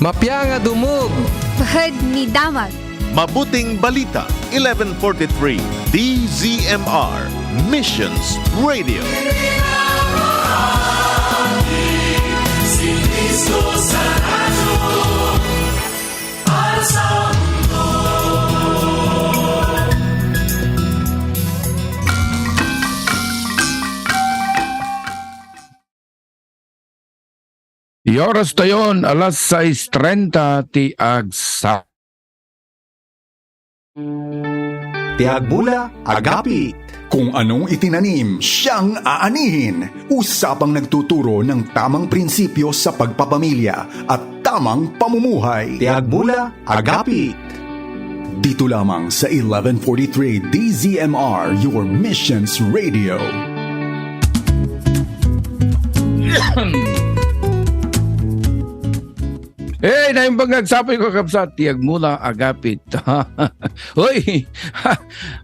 Mapya nga dumog. Bahad ni Damag. Mabuting Balita, 1143 DZMR Missions Radio. Yoras tayon, alas 6:30 ti agsa. Tiagmula, agapit. Kung anong itinanim, siyang aanihin. Usapang nagtuturo ng tamang prinsipyo sa pagpapamilya at tamang pamumuhay. Tiagmula, agapit. Dito lamang sa 1143 DZMR, your Missions Radio. Hey, na yung pagkagsapoy ko kapsat, tiyag mula agapit. Hoy!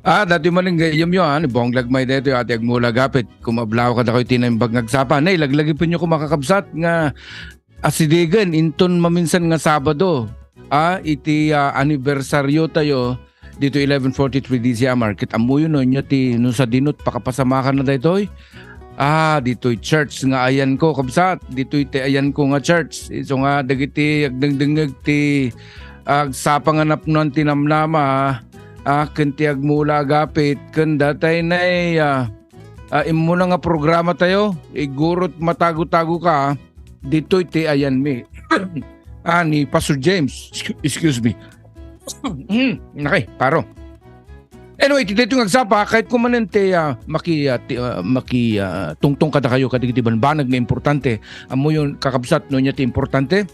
Dati maling gayam yun, bong lagmay dito yung tiyag mula agapit. Kumablaw ka na kayo tinayong pagkagsapa. Nay, laglagi po nyo kumakakapsat nga asidigan, inton maminsan nga Sabado. Iti anibersaryo tayo dito 1143 DZA Market. Amuyo no, nyo ti nung sa dinot, pakapasamakan na dito. Dito'y church nga ayan ko, kabsat. Dito'y ti ayan ko nga church. So nga, dagiti, agdangdangag ti agsapanganap nun tinamlama, kanti agmula agapit, kanda tayo na imo na nga programa tayo, igurot matago-tago ka, dito'y ti ayan mi. Ni Pastor James, excuse me. Okay, paro. Anyway, dito yung agsapa, kahit kumanente tungtong kada kayo kadigitiban banag nga importante. Amo yung kakabsat no niya ti importante.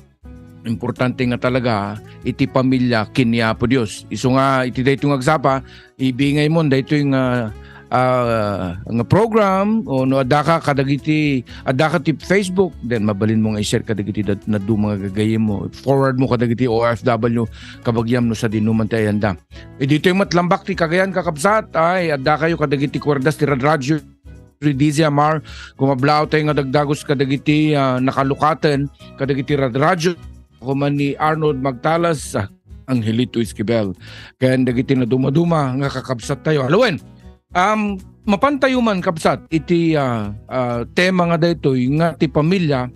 Importante nga talaga iti pamilya kinya po Dios. Iso nga iti dito yung agsapa, ibingay mo dito yung nga program o no adaka kadagiti adaka ti Facebook, then mabalin mo nga i-share kadagiti na do mga gagayem mo, forward mo kadagiti OFW kabagyam no sa dinuman ti ayanda. Dito yung matlambak ti Cagayan kakabsat, ay adda kayo kadagiti kwardas ti radyo DZMR, kumablaw tayo nga dagdagos kadagiti nakalukatan kadagiti radyo kuman ni Arnold Magtalas, Angelito Esquivel, kaya dagiti na dumaduma nga kakabsat tayo. Halawen, mapantayo man kapsat iti tema nga daytoy nga ti pamilya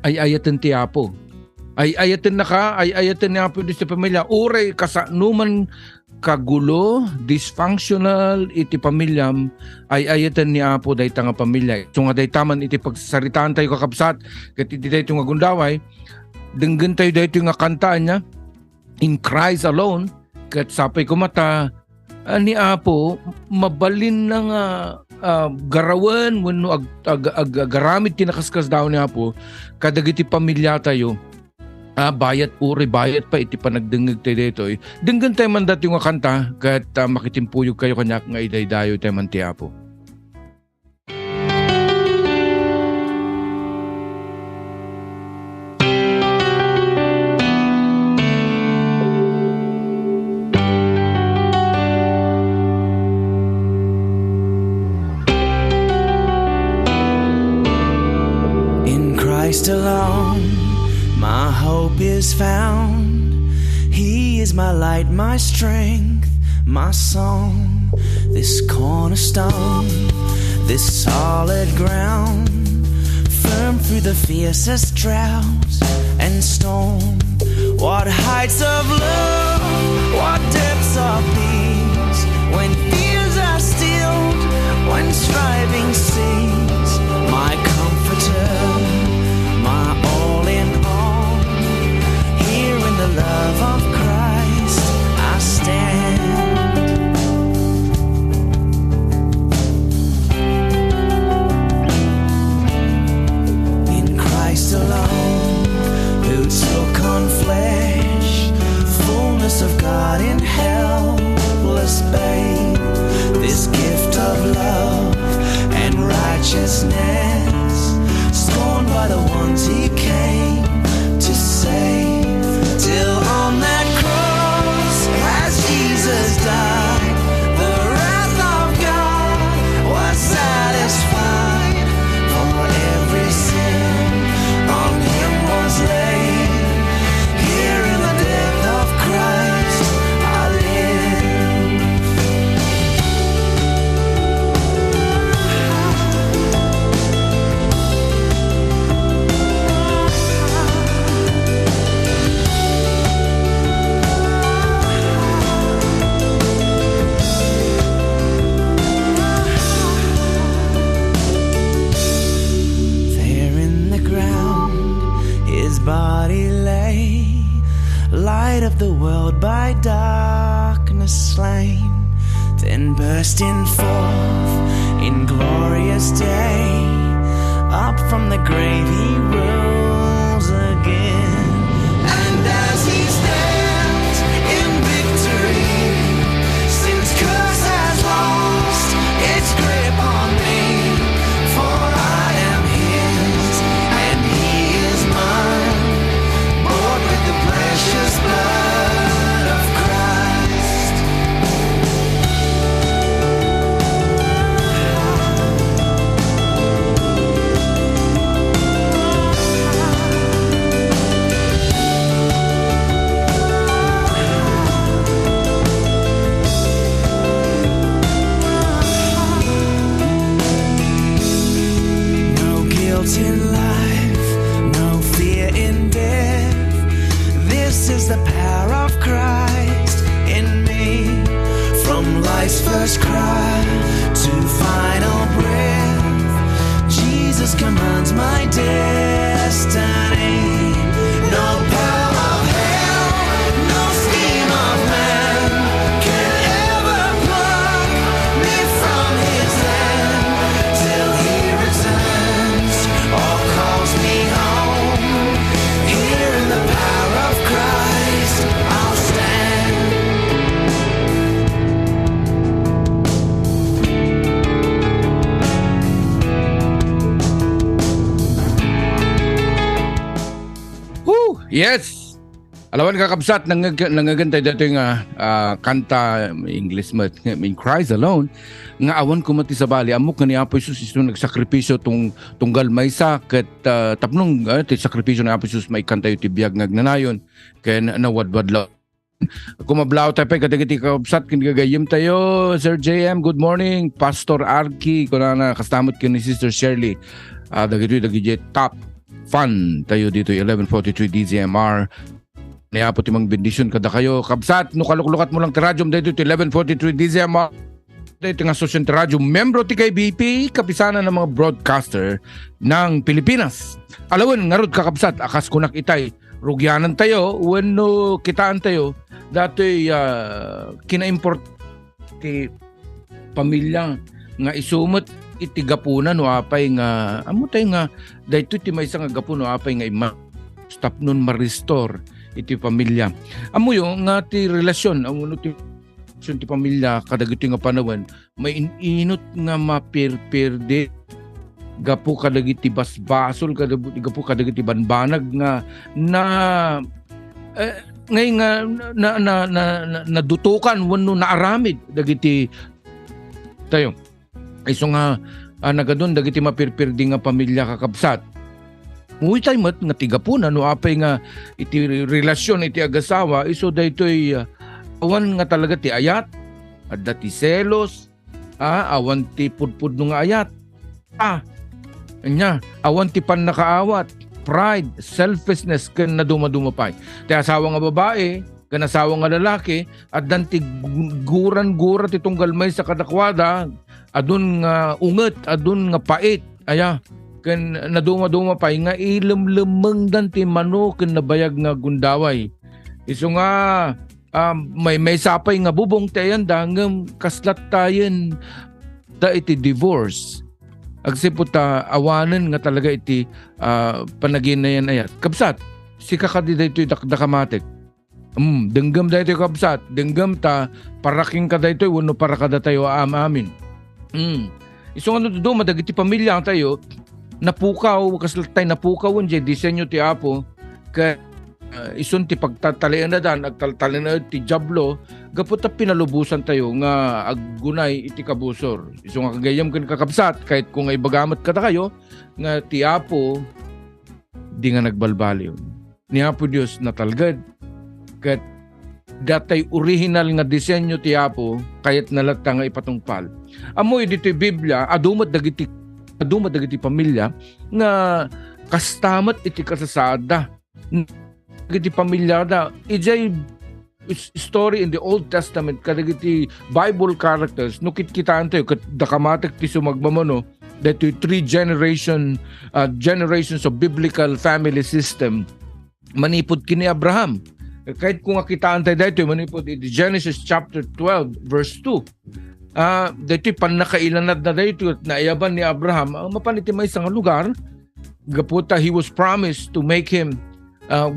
ay ayaten ti Apo. Ay ayaten ni Apo di ti pamilya. Uray kasanuman kagulo, dysfunctional iti pamilyam ay ayaten ni Apo dayta nga pamilya. So nga daytaman iti pagsasaritaan tayo kakapsat ket iti dayto nga gundaway denggen tayo dayto nga kantaan niya In Christ Alone ket sapay ko mata ni Apo mabalin na nga garawan wenno agaramit tinakaskas daw ni Apo kadagiti pamilya tayo bayat pa iti panagdengeg tayo dito denggan tayo man dati nga kanta kat makitimpuyog kayo kanyak nga idaydayo tayo man ti Apo. Christ alone, my hope is found. He is my light, my strength, my song. This cornerstone, this solid ground, firm through the fiercest drought and storm. What heights of love, what depths of peace, when fears are stilled, when striving cease. My comforter, my all in all, here in the love of Christ I stand. In Christ alone, who took on flesh, fullness of God in hell, of the world by darkness slain, then bursting forth in glorious day, up from the grave he rose again. And as he stands in victory, sin's curse has lost its grip on me, for I am his and he is mine, bought with the precious blood of Christ. No guilt in life, no fear in death. This is the power of Christ in me. From life's first cry to final breath, Jesus commands my destiny. No power of hell, no scheme of man can ever pluck me from his hand till he returns or calls me home. Here in the power of Christ I'll stand. Woo! Yes! Alawan kakabsat, nangagantay dito yung kanta, English mat, in Christ alone, nga awan ko mati sa bali, amok nga ni Apo Isus iso nagsakripisyo tunggal may kat tapnong sakripisyo ni Apo Isus may kanta yung tibiyag ngagnanayon, kaya nawadwad lang. Kumablaw tayo pa, kadagiti kakabsat, kinigagayim tayo, Sir JM, good morning, Pastor Arki, kuna kastamot ka ni Sister Shirley, dagiti top fun tayo dito 1143 DZMR. Niapot imang bendisyon kada kayo kabsat no kaluklukat mo lang ti radyo dito 1143 DZMR. Dito nga sosyon ti radyo membro ti kay BP kapisanan ng mga broadcaster ng Pilipinas. Alawan nga rod kakabsat akas kunak itay rugyanan tayo wenno kitaan tayo datoy kinaimport ti pamilya nga isumot iti gapunan no apay nga amo tay nga daytoy ti maysa nga gapon no apay nga stop nun ma-restore iti pamilya. Amo yo nga ti relasyon amo ti pamilya kadagiti nga panahon may inot nga mapirpirde gapu kadagiti basbasol gapu kadagiti banbanag nga ngay nga nadutukan wenno naaramid dagiti tayo. Iso nga nagadon dagiti mapirpirdi nga pamilya kakabsat. Muy tayo mat nga tigapunan no apay nga iti relasyon iti agasawa iso daytoy awan nga talaga ti ayat adda ti selos awan ti pudpud no nga ayat nya awan ti pannakaawat pride selfishness ken naduma-dumapay ti asawa nga babae ken asawa nga lalaki addan ti guran-gura ti tunggal may sa kadakwada adun nga unget adun nga pait aya ken naduma-duma pa nga ilemlemeng dan ti mano ken nabayag nga gundaway iso nga may sapay nga bubong tayan dangem kaslat tayen da iti divorce agsiputa awanen nga talaga iti panaginayan ayat kabsat si kakadi daytoy dakdakamatek denggam daytoy kabsat denggam ta paraking ka daytoy wenno para kada tayo amin iso nga do madagiti pamilya tayo napukaw kaslatay napukaw unjay disenyo ti Apo ka isun ti pagtatalian na dan agtaltalian na ti jablo gaputa pinalubusan tayo nga aggunay iti kabusor iso nga kagayam ken kakabsat kahit kung ay bagamat kada kayo nga ti Apo di nga nagbalbaliw ni Apo Dios natalgad ket datay original nga disenyo ti Apo kayat nalata nga ipatungpal amoy ditoy Biblia adumat dagiti pamilya nga kastamat iti kasasada dagiti pamilya da ijay story in the Old Testament kadagiti Bible characters no kitkitaan tayo ket dakamatek ti sumagmamano that 3 generations of biblical family system manipod kini Abraham Kahit kung kitaan tayo dito, manipod iti Genesis chapter 12 verse 2. Dito panakailanad na dito na iyaban ni Abraham, ang mapaniti may isang lugar, gaputa he was promised to make him,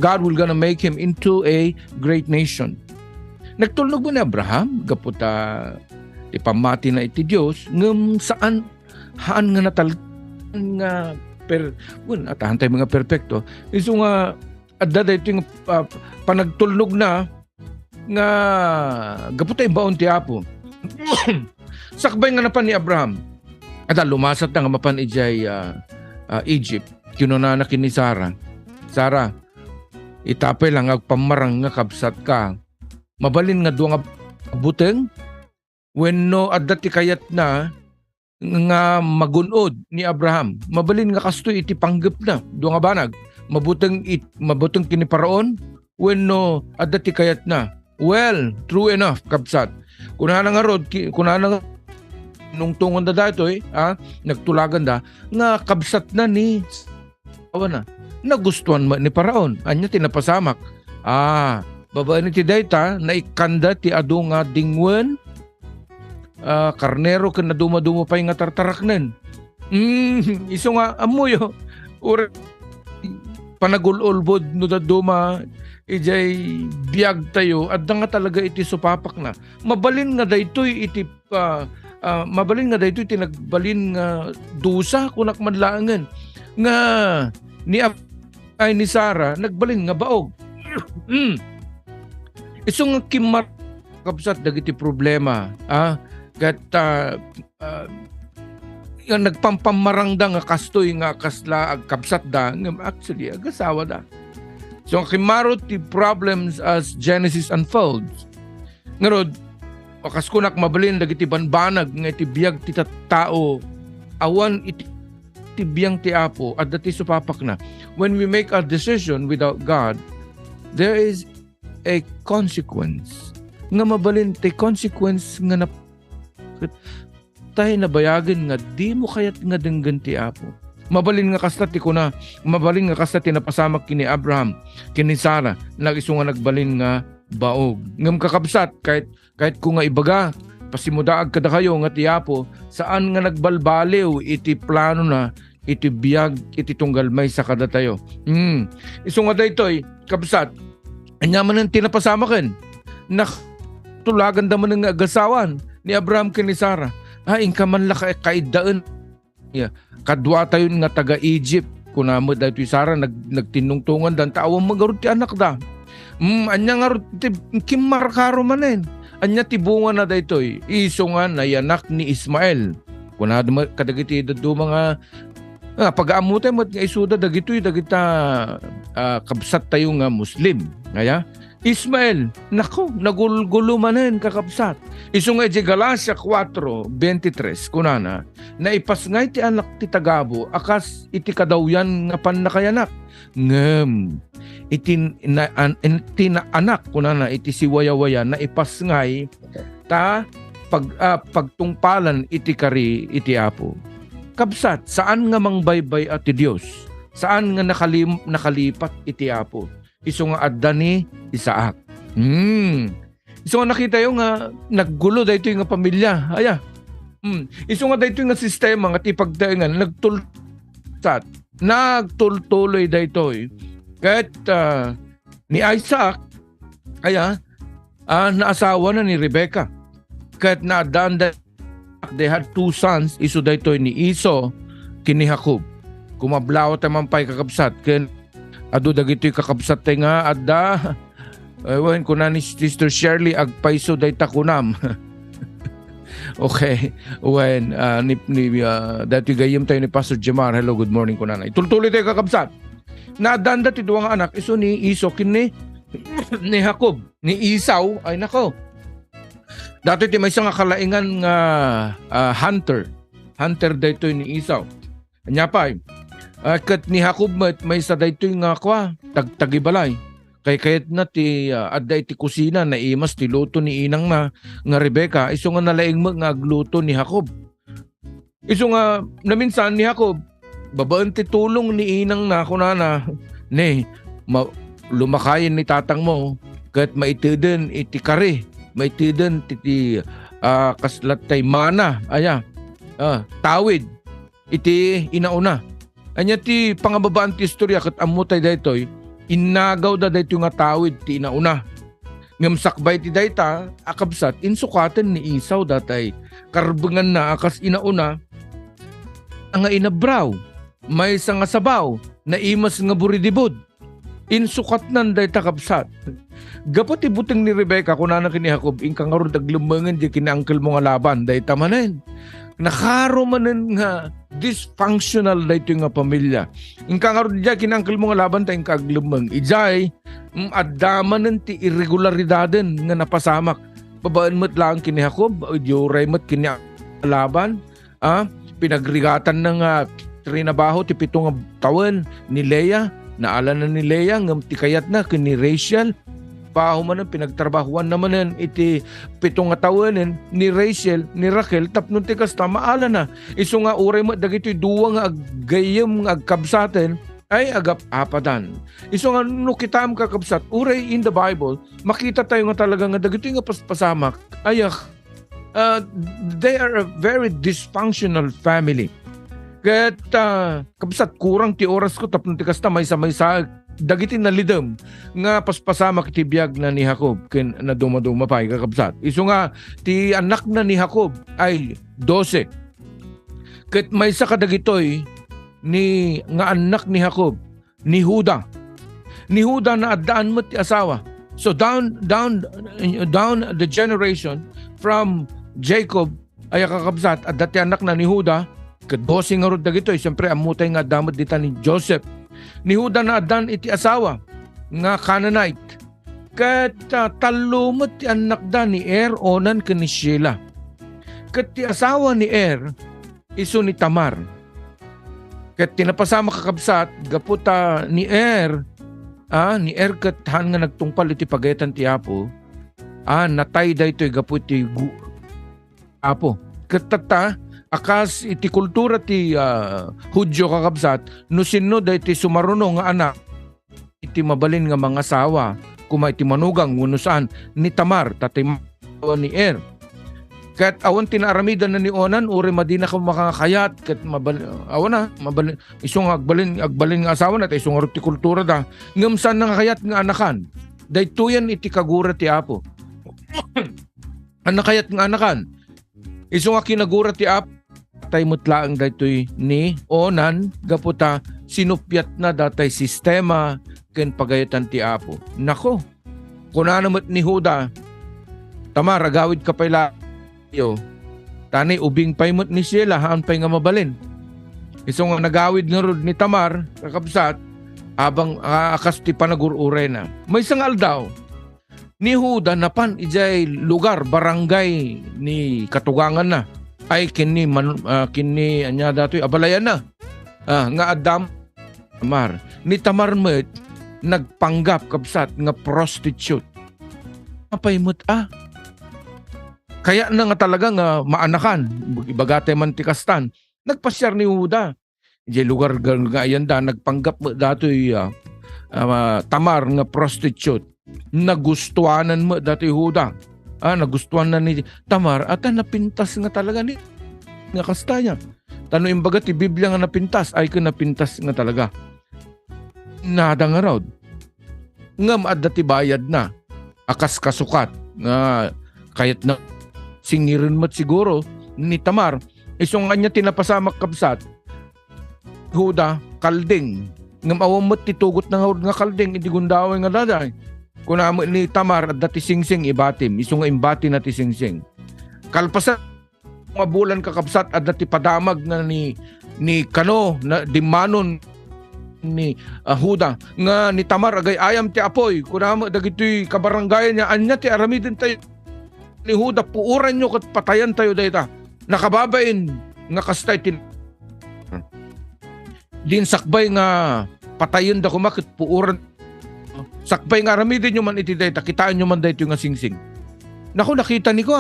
God will gonna make him into a great nation. Nagtulog mo ni Abraham, gaputa ipamati na iti Diyos, ngam saan haan nga natal nga atahan tayo mga perpekto. Iso nga adda dito yung panagtulog na nga gaputa ibaon ti Apo. Sakbay nga napan ni Abraham. Ada lumasat na nga mapan ijay Egypt. Kinuna na kini Sarah. Sarah, itapay lang agpamarang nga kabsat ka. Mabalin nga duwa nga buteng when no adda ti kayat na nga magunod ni Abraham. Mabalin nga kastoy iti panggep na duwa nga banag. Mabuteng kini Paraon when no adda ti kayat na. Well, true enough kabsat. Kunana nga rod, kunana nga nung tungon da dato nagtulagan da nga kabsat na ni awan na. Nagustuhan ni Paraon. Anya tinapasamak. Babae ni ti dayta na ikanda ti adu nga dingwen karnero ken naduma-duma pay nga tartaraknen. Iso nga amuyo ur panagululbod no daduma ijay biag tayo at nga talaga iti supapak na. Mabalin nga daytoy iti tinagbalin nga dusa kunak madlaangen nga ni Sarah nagbalin nga baog. Iso nga kimar kapsat dagiti problema kat yung nagpampamarangda nga kastoy nga kasla agkapsat da actually agasawa da. So kimarot ti problems as Genesis unfolds. Ngarod akas kunak mabalin dagiti banbanag nga iti biag ti tao awan iti biyang ti Apo at dati supapak na. When we make a decision without God, there is a consequence. Nga mabalin ti consequence nga na tayo nabayagin nga di mo kayat nga denggan ti Apo. Mabalin nga kasta ti kuna, mabalin nga kasta tinapasamak kini Abraham, kini Sarah, nagiso nga nagbalin nga baog. Ngam kakabsat kahit ko nga ibaga pasimudaag kada kayo nga ti Apo, saan nga nagbalbaliw iti plano na iti biyag iti tunggal may sa kada tayo. Iso nga daytoy kabsat anya man ang tinapasamaken nakatulagan da man nga agasawan ni Abraham ken ni Sarah. Ingka man la kaidaan kadwa tayo nga taga Egypt kunamo daytoy Sarah nagtinungtungan dan taawang magarud ti anak da. Anya nga kimmarkaro manen. Anya tibunga na daytoy iso nga nayanak ni Ismael. Kunado kadagiti dadu mga pag-aamutay mo nga isuda dagitoy dagita kabsat tayo nga Muslim. Ngaya Ismael, nako, nagulgulo manen kakabsat. Iso nga di Galacia 4:23 kunana na ipasngay ti anak ti tagabo akas iti kadawyan nga panakayanak. Ngem iti anak kunana iti siwaya-waya na ipasngay ta pagtungpalan iti kari iti Apo. Kabsat, saan nga mangbaybay at ti Diyos? Saan nga nakalipat iti Apo? Iso nga adda ni Isaac. Iso nga nakita yung nga naggulo dayto yung nga pamilya. Iso nga dayto yung nga sistema nga tipagdaingan nagtultuloy dayto. Kahit ni Isaac naasawa na ni Rebecca. Kahit naadanda they had two sons, iso dayto ni Iso kini Jacob. Kumablaw taman pay kakabsat ken adu dagitoy kakabsat tay nga adda ewan ko na ni Sister Shirley agpaiso dayta kunam. Okay, when dati gayem tayo ni Pastor Jamar. Hello, good morning ko nanay. Tultuloy tayo kakabsat. Nadanda ti duwa nga anak iso ni Iso kini ni Jacob, ni Esau ay nako. Dati ti may isang kalaingan nga hunter daytoy ni Esau. Anya pa kat ni Jacob may sa daytoy nga tagtagibalay. Kayat na ti adda iti kusina na imas ti luto ni inang na nga Rebecca. Iso nga nalaing mo nga agluto ni Jacob. Iso nga naminsan ni Jacob babaan ti tulong ni inang na kunana ne lumakayin ni tatang mo ket maiteden iti kare, maiteden iti kaslat tay mana aya tawid iti inauna. Anya ti pangababaan ti istorya ket ammo tay daytoy inagaw da daytoy nga tawid ti inauna. Ngem sakbay ti dayta akabsat insukaten ni Isaw datay karbengan na akas inauna nga inabraw may nga sabaw na imas nga buridibod insukat nan dayta kabsat. Gapot ibuteng ni Rebecca kunana kini Jacob ingkang aron taglumengen di kini angkel mo nga laban dayta manen. Nakaro manen nga dysfunctional dayto nga pamilya. Ingkang aron di kini angkel mo nga laban ta ingkag lumeng. Ijay addaman ti irregularidadin nga napasamak. Babaan mo't lang kini Jacob, diuray mo't kini laban. Pinagrigatan ng trinabaho ti 7 taon ni Leah. Naala na ni Leah ngam ti kayat na kini Rachel. Baho man pinagtrabahuan naman iti 7 taon ni Rachel, ni Raquel tapno ti kasta maala na. Isu nga uray mo dagitoy duwa nga aggayem nga agkabsaten ay agap apadan. Isu nga no kitam kakabsat uray in the Bible makita tayo nga talaga nga dagitoy nga paspasamak ayak they are a very dysfunctional family. Ket kabsat kurang ti oras ko tapno ti kasta maysa dagiti nalidem nga paspasamak ti biag na ni Jacob ken na dumaduma pa kakabsat. Isu nga ti anak na ni Jacob ay 12. Ket maysa kadagitoy ni nga anak ni Jacob ni Juda. Ni Juda na addaan mo ti asawa. So down the generation from Jacob ay kakabsat at dati anak na ni Juda ket 12 nga rod dagitoy siyempre amutay nga damot dita ni Joseph. Ni Juda na adan iti asawa nga Canaanite. Ket talumot ti anak da ni Er onan ken ni Sheila. Ket ti asawa ni Er isu ni Tamar. Ket tinapasama kakabsat gaputa ni Er ket han nga nagtungpal iti pagayatan ti Apo. Natay daytoy gaputi Apo. Ket akas iti kultura ti Hudyo kakabsat no sinno dayti sumaruno nga anak iti mabalin nga mga asawa kuma iti manugang wenno saan ni Tamar tatay ni Er. Ket awan tinaaramidan na ni Onan uri madina ka makakayat ket mabalin isong agbalin nga asawa na isong ti kultura da ngem san nga kayat nga anakan daytoyan iti kagura ti Apo. Anakayat nga anakan isong kinagura ti Apo tay mutlaang daytoy ni Onan gaputa sinupyat na datay sistema ken pagayatan ti Apo. Nako, kunana met ni Juda Tamar agawid ka payla yo tani ubing paymot ni Sheila haan pay nga mabalin. Isu nga nagawid nga rod ni Tamar kakabsat abang akas ti panagururay na. May isang aldaw ni Juda napan ijay lugar barangay ni katugangan na ay kini anya datoy abalayan na nga Adam Tamar ni Tamar met nagpanggap kabsat nga prostitute. Apaymot kaya na nga talaga nga maanakan ibagate man ti kastan nagpasyar ni Juda ijay lugar nga ayan da nagpanggap mo datoy Tamar nga prostitute. Nagustuhanan mo datoy Juda. Nagustuhan na ni Tamar at napintas nga talaga ni nga kasta niya. Tano imbaga ti Biblia nga napintas ay ka napintas nga talaga. Nada nga raw. Ngam adda ti bayad na. Akas kasukat nga kayat na singirin mo't siguro ni Tamar. Isong kanya tinapasamak kabsat. Juda kalding. Ngam awam mo't titugot na nga kalding hindi gundaway nga daday. Kunamo ni Tamar at dati singsing ibatim. Isu nga imbati na ti singsing. Kalpasan mga bulan kakabsat at dati padamag na ni Kano na dimanon ni Juda nga ni Tamar agay ayam ti apoy. Kunamo dagitoy kabaranggayan niya anya ti aramidin tayo ni Juda puuran nyo kat patayan tayo dayta. Nakababain nga kastay tin din sakbay nga patayon da kumakit puuran sakbay nga aramidin nyo man iti dayta kitaan nyo man dayto nga singsing. Naku nakita ni ko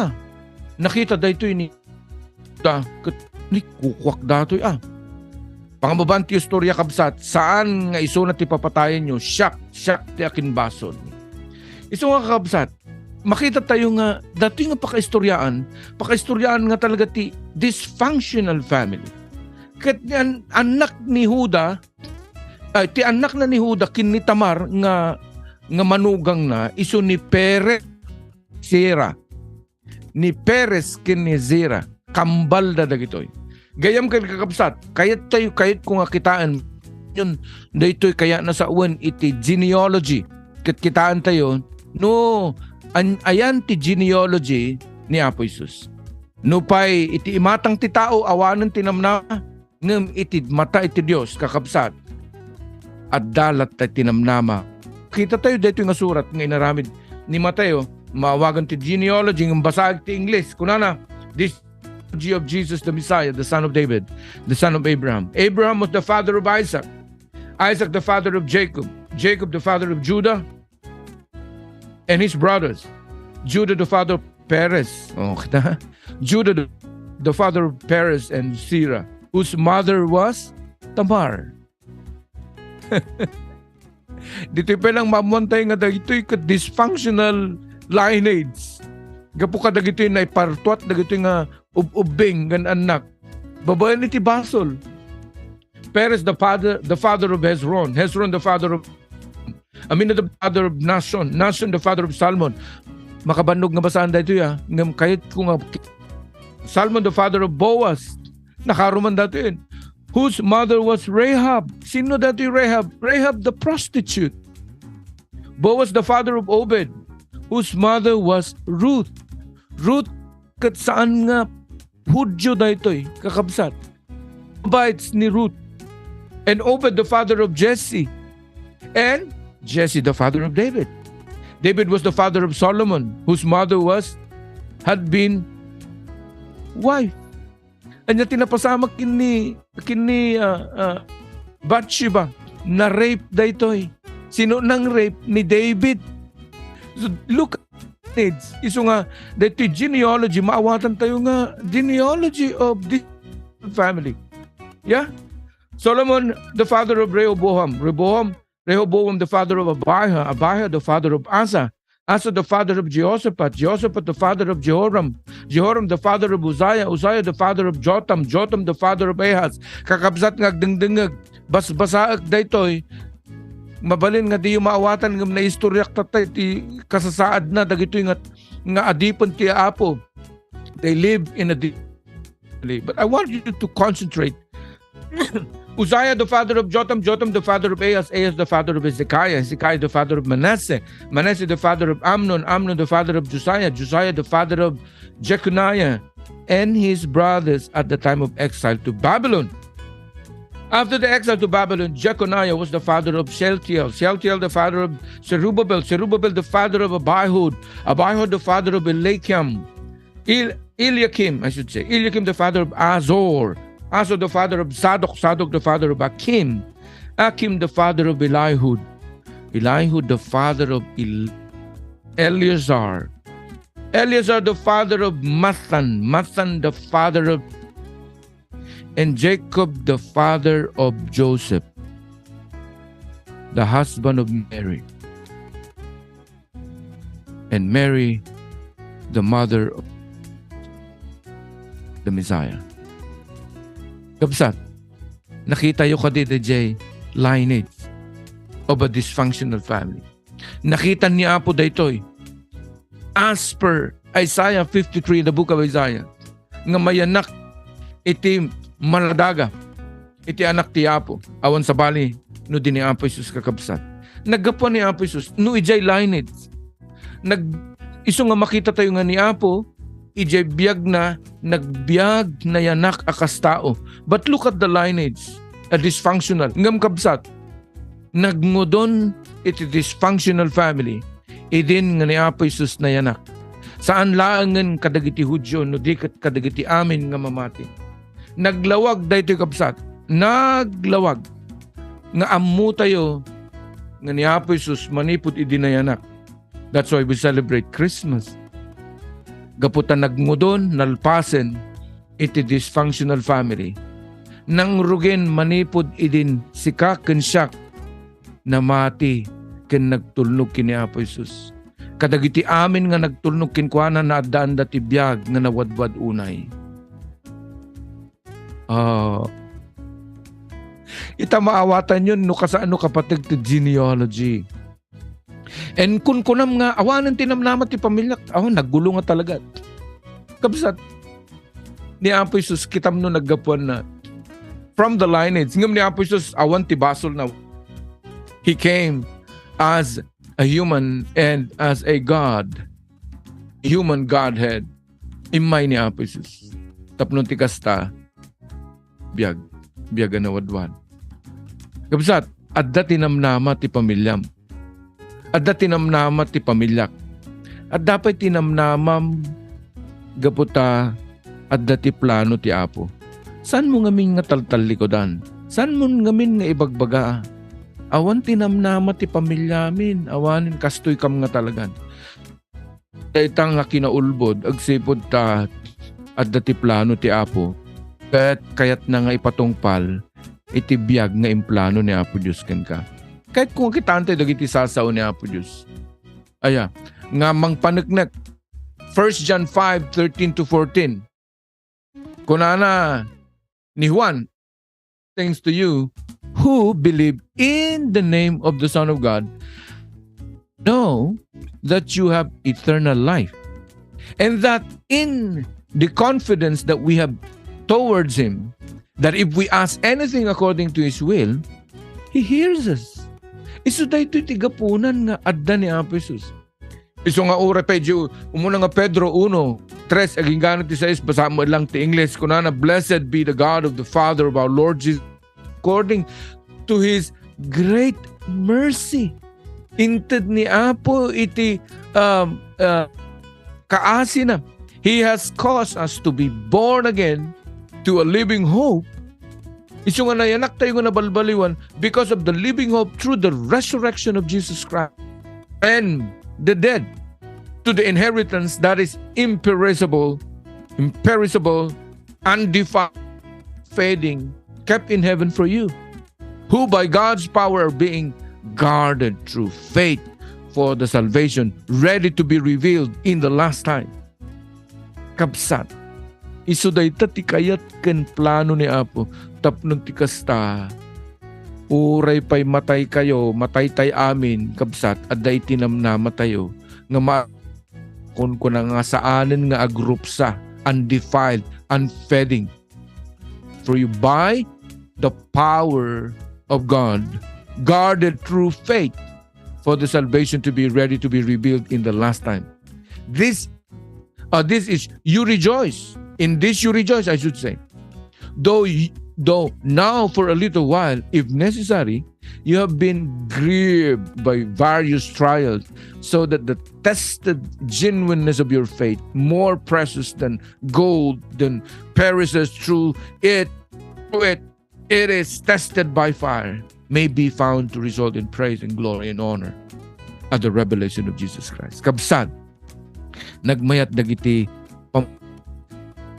nakita dayto ni kukwak datoy Pangababaan ti istorya kabsat saan nga iso na ti papatayan nyo siyak ti akin bason. Iso nga kakabsat, makita tayo nga, dati nga pakaistoryaan nga talaga ti dysfunctional family. Kat anak ni Huda, ti anak na ni Huda kin ni Tamar nga manugang na, iso ni Perez Zera. Ni Perez kin ni Zera, kambal da dagitoy. Gayam kay kakabsat, kayat ko nga kitaan, yun, daytoy kaya nasa uwan iti genealogy. Kat kitaan tayo, no, ayan ti genealogy ni Apo Isus. No pay iti imatang ti tao awanan tinamna ngem iti mata iti Dios kakabsat. At dalat tayo tinamnama. Kita tayo dito nga surat nga inaramid ni Mateo, maawagan ti genealogy ng basag ti English. Kunana, this genealogy of Jesus the Messiah, the son of David, the son of Abraham. Abraham was the father of Isaac. Isaac the father of Jacob. Jacob the father of Judah and his brothers. Judah the father of Perez. Judah the father of Perez and Zerah, whose mother was Tamar. Dito pa lang mamantay nga dagitoy ka dysfunctional lineage. Gapo ka dagitoy na ipartuat dagitoy nga ubing gan anak. Babae ni ti Basol. Perez the father of Hezron. Hezron the father of Aminah the father of Nahshon. Nahshon the father of Salmon. Makabanog nga basahan dito ya. Ngam kahit kung Salmon the father of Boaz. Nakaruman dito yun. Whose mother was Rahab. Sino dati Rahab? Rahab the prostitute. Boaz the father of Obed. Whose mother was Ruth. Ruth kat saan nga Hudyo dito kakabsat. Bites ni Ruth. And Obed the father of Jesse. And Jesse the father of David. David was the father of Solomon, whose mother had been wife. Anya tinapasama kini Bathsheba na rape daytoy. Sino nang rape ni David? So look at it. Iso nga daytoy genealogy, maawatan tayo nga genealogy of this family. Yeah? Solomon the father of Rehoboam. Rehoboam the father of Abijah. Abijah the father of Asa. Asa the father of Jehoshaphat. Jehoshaphat the father of Jehoram. Jehoram the father of Uzziah. Uzziah the father of Jotham. Jotham the father of Ahaz. Kakabsat nga dengdengag. Basbasaak daytoy. Mabalin nga di yung maawatan ng naistoryak tatay ti kasasaad na dagitoy nga adipon ti Apo. They live in a but I want you to concentrate. Uzziah the father of Jotham, Jotham the father of Ahaz, Ahaz the father of Hezekiah, Hezekiah the father of Manasseh, Manasseh the father of Amnon, Amnon the father of Josiah, Josiah the father of Jeconiah, and his brothers at the time of exile to Babylon. After the exile to Babylon, Jeconiah was the father of Shealtiel, Shealtiel the father of Zerubbabel, Zerubbabel the father of Abihud, Abihud the father of Eliakim, Eliakim the father of Azor, Azor the father of Zadok, Zadok the father of Akim, Akim the father of Elihud, Elihud the father of Eleazar, Eleazar the father of Mathan, Mathan the father of, and Jacob the father of Joseph, the husband of Mary, and Mary the mother of the Messiah. Kapsat, nakita yung DJ lineage of a dysfunctional family. Nakita ni Apo daytoy as per Isaiah 53, the book of Isaiah, nga may anak iti maladaga, iti anak ti Apo, awan sa bali, no din ni Apo Isus kakabsat. Naggapo ni Apo Isus, no ijay lineage. Iso nga makita tayo nga ni Apo, ijay nagbiag na yanak akas tao. But look at the lineage, a dysfunctional. Ngam kabsat, nagngudon iti dysfunctional family, idin nga ni Apo Isus na yanak. Saan laangan kadagiti Hudyo, no di kadagiti amin nga mamati. Naglawag daytoy kabsat, naglawag nga ammo tayo nga ni Apo Isus manipod idin na yanak. That's why we celebrate Christmas. Gaputan nagngudon, nalpasen, iti dysfunctional family. Nang rugin manipod idin sika ken siyak na mati ken nagtulnog kini Apo Isus. Kadagiti amin nga nagtulnog kinkwana na addaan dati biyag nga nawadwad unay. Ita maawatan yun no kasano kapatid to genealogy. And kung kunam nga awanan tinamnamat ti pamilya, naggulo nga talaga. Kabsat ni Apo Isus kitam no naggapuan na from the lineage. Ngam ni Apo Isus awan ti basol na He came as a human and as a God. Human Godhead. Imay ni Apo Isus. Tapnon ti kasta biyag na wadwad. Kabsat, adda tinamnama ti pamilyam. Adda tinamnama ti pamilyak. At dapat tinamnamam gaputa adda ti plano ti Apo. San mo ngamin nga taltalikodan? San mo ngamin nga ibagbaga? Awan tinamnama ti pamilyamin. Awanin kastoy kam nga talagan. Itang nga kinaulbod, agsipod ta adda ti plano ti Apo. Kayat na nga ipatungpal iti biyag nga implano ni Apo Diyos ken ka. Kahit kung kitante dagiti sasaw ni Apo Diyos. Aya, nga mangpaneknek 1 John 5:13-14. Kunana ni Juan, thanks to you who believe in the name of the Son of God, know that you have eternal life, and that in the confidence that we have towards Him, that if we ask anything according to His will, He hears us. Isu daytoy tigapunan nga adda ni Apo Jesus. Isu nga ora pedyo umuna nga Pedro 1:3 aging ganit ti 6 basa mo lang ti English kunana, blessed be the God of the Father of our Lord Jesus according to His great mercy. Inted ni Apo iti kaasi na. He has caused us to be born again to a living hope. Isu nga nayanak tayo nga nabalbaliwan because of the living hope through the resurrection of Jesus Christ and the dead to the inheritance that is imperishable, undefiled, fading, kept in heaven for you, who by God's power are being guarded through faith for the salvation ready to be revealed in the last time. Kabsat, isu dayta ti kayat ken plano ni Apo tapnon ti kasta uray pay matay kayo, matay tay amin kabsat adda iti namnama tayo nga kun nga saanen nga agrupsa undefiled, unfading for you by the power of God, guarded through faith for the salvation to be ready to be revealed in the last time. This is you rejoice. In this you rejoice, I should say. Though now for a little while, if necessary, you have been grieved by various trials, so that the tested genuineness of your faith, more precious than gold, than perishes through it is tested by fire, may be found to result in praise and glory and honor at the revelation of Jesus Christ. Kabsat, nagmayat dagiti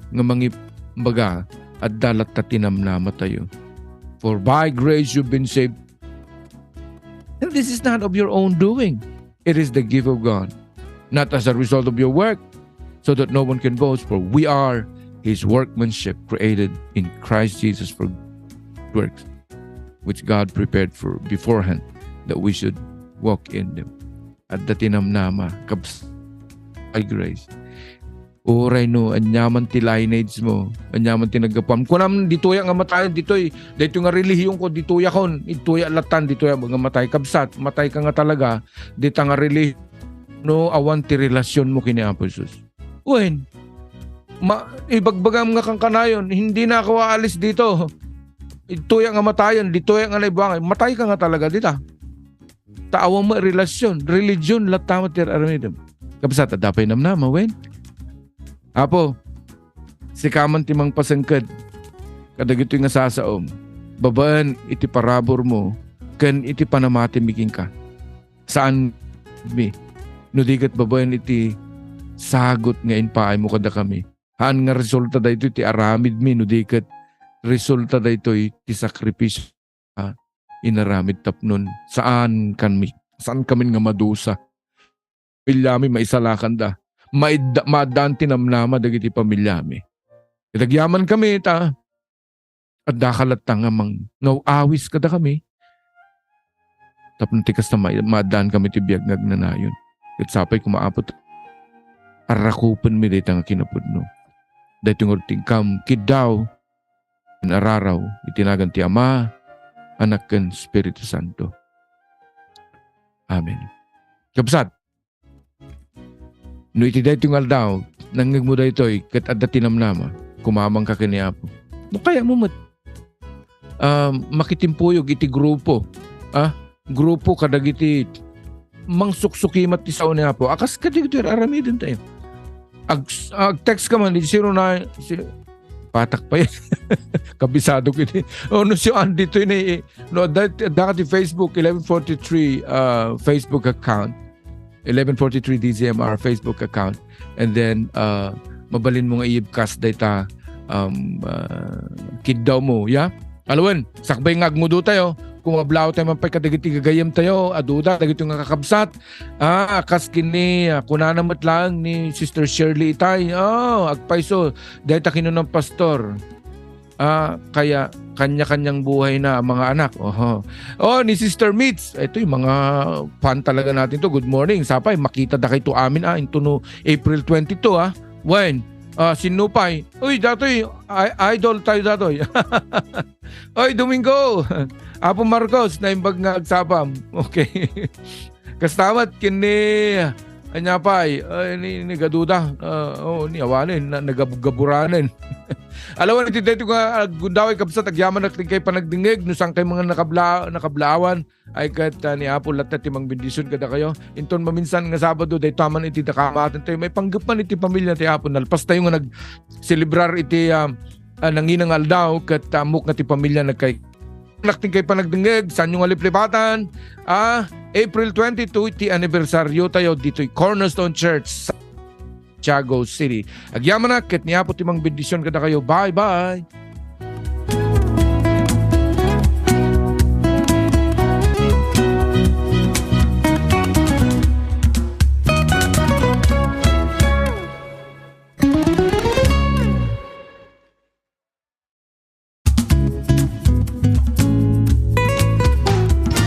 nga mangip baga at dalat ta tinamnama tayo. For by grace you've been saved. And this is not of your own doing. It is the gift of God, not as a result of your work, so that no one can boast. For we are His workmanship, created in Christ Jesus for works, which God prepared for beforehand, that we should walk in them. At the tinamnama, kabs by grace. Oray no, anyaman ti lineage mo, anyaman ti nagapam. Kunam ditoya nga matayan, ditoy nga relihiyon ko, ditoya kon, ditoya latan, ditoya nga matay. Kabsat, matay ka nga talaga, dita nga relihiyon, no, awan ti relasyon mo kini Apo Jesus. Uwen, ibagbagam nga kang kanayon, hindi na ako aalis dito. Ditoya nga matayan, ditoya nga naibangay, matay ka nga talaga dita. Taawang mo relasyon, religion, latamat ti aramidem. Kabsat, adapay namnama, wen. Apo, si kaman timang pasangkad, kadagito nga sasaom, babaan iti parabor mo, kan iti panamati miking ka. Saan mi? Nudigat babaan iti sagot nga inpaay mo kada kami. Haan nga resulta da ito iti aramid mi, nudigat resulta da ito iti sakripisyo inaramid tapnon. Saan kami nga madusa? Pilyami maisalakan da. Madaan tinamnama dagiti pamilyami. Itagyaman kami ta. At dakalat nga mang awis kada kami. Tapos tikas na madaan kami ti biyag nagnanayon. At sapay kumaapot. Arakupan mi dito nga kinapudno. Dahil yung tingkam kidaw. Nararaw itinagan ti Ama, Anak ken Espiritu Santo. Amen. Kapsat. No iti dahil yung aldaw, nangag mo dahil ito'y kat adda tinamnama, kumamang ka kiniapo. No kaya mo makitimpuyog iti grupo. Grupo kadag iti mangsuksukimat ti sao niya po. Akas kadig ito aramidin tayo. Ag-text ka man, 09, patak pa yan. Kabisado ko yun. No si Andy ito yun dati Facebook 1143 Facebook account 1143 DZMR Facebook account, and then mabalin mo nga i-cast data kid daw mo, ya? Alawan, sakbay ngag mo do tayo. Kung mablaw tayo man pa'y kadagiti gagayam tayo, aduda, dagiti nga kakabsat. Akas kini, kunanamat lang ni Sister Shirley Itay. Agpaiso, dahil takino ng pastor. Kaya kanya-kanyang buhay na mga anak. Ni Sister Mitz. Ito yung mga fan talaga natin to. Good morning. Sapay, makita da kayo amin into no April 22 When? Sinupay. Uy, datoy. Idol tayo datoy. Oy, Domingo. Apo Marcos, naimbag nga agsapam. Okay. Kastamat kini anyapay ni gaduda. Ni awanin nagaburanen. Alawan iti dito nga gundaway kapsat agyaman na kay panagdingig no sang kay mga nakablawan ay kat ni Apo latta ti mangbendisyon kada kayo. Inton maminsan nga Sabado day taman iti dakamatan tayo may panggapan iti pamilya ti Apo nalpas tayo nga nag-celebrar iti nanginang aldaw kat amok nga ti pamilya nagkay nakting kay panagdingig sa inyong aliplipatan. April 22 iti anibersaryo tayo dito'y Cornerstone Church sa Tiago City. Agyaman na ket niapot timang bendisyon kada kayo. Bye bye.